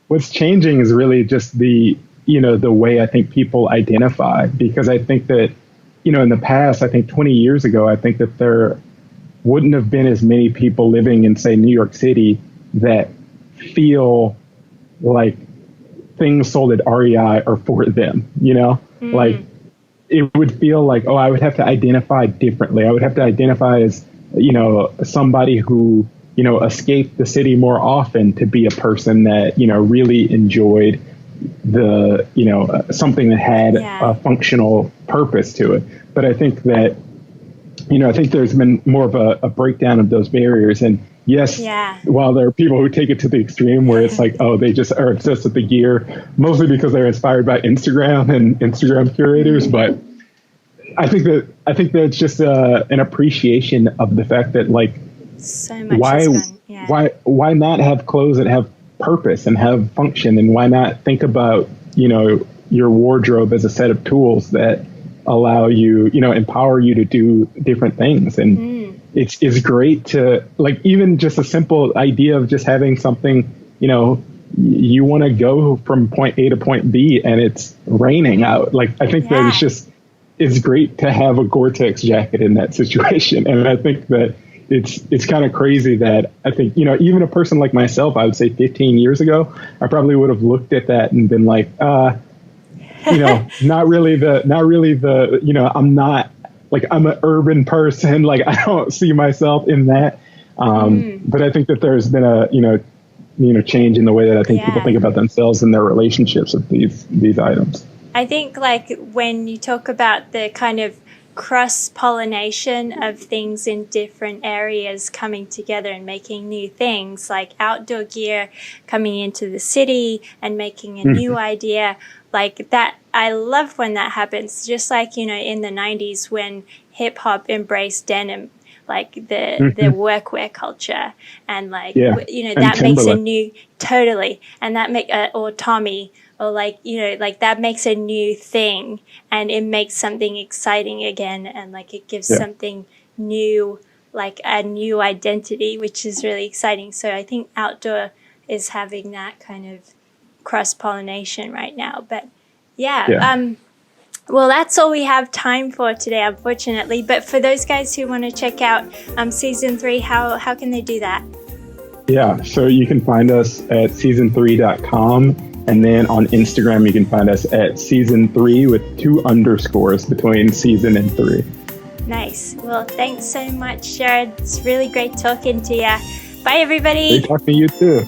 what's changing is really just the way I think people identify, because I think that, you know, in the past, I think 20 years ago, I think that there wouldn't have been as many people living in, say, New York City that feel like things sold at REI are for them, you know? Like, it would feel like, oh, I would have to identify differently. I would have to identify as, you know, somebody who, you know, escaped the city more often to be a person that, you know, really enjoyed the, you know, something that had a functional purpose to it. But I think that, you know, I think there's been more of a breakdown of those barriers. And yes, while there are people who take it to the extreme where it's like, oh, they just are obsessed with the gear, mostly because they're inspired by Instagram and Instagram curators. But I think that it's just an appreciation of the fact that, like, so much why not have clothes that have purpose and have function, and why not think about, you know, your wardrobe as a set of tools that allow you, you know, empower you to do different things. And it's great to, like, even just a simple idea of just having something, you know, you want to go from point A to point B and it's raining out. Like, I think that it's great to have a Gore-Tex jacket in that situation. And I think that it's kind of crazy that I think, you know, even a person like myself, I would say 15 years ago, I probably would have looked at that and been like, you know, not really the, you know, I'm not like I'm an urban person. Like I don't see myself in that. But I think that there's been a, change in the way that I think people think about themselves and their relationships with these items. I think like when you talk about the kind of cross-pollination of things in different areas coming together and making new things, like outdoor gear coming into the city and making a new idea, like that, I love when that happens. Just like, in the 90s when hip-hop embraced denim, like the workwear culture, and like that makes a new, totally, and that make or Tommy, or like like that makes a new thing, and it makes something exciting again, and like it gives something new, like a new identity, which is really exciting. So I think outdoor is having that kind of cross-pollination right now. But well, that's all we have time for today, unfortunately. But for those guys who want to check out season 3, how can they do that? Yeah, so you can find us at season3.com, and then on Instagram you can find us at season3 with 2 underscores between season and 3. Nice. Well, thanks so much, Jared. It's really great talking to you. Bye, everybody. Great talking to you too.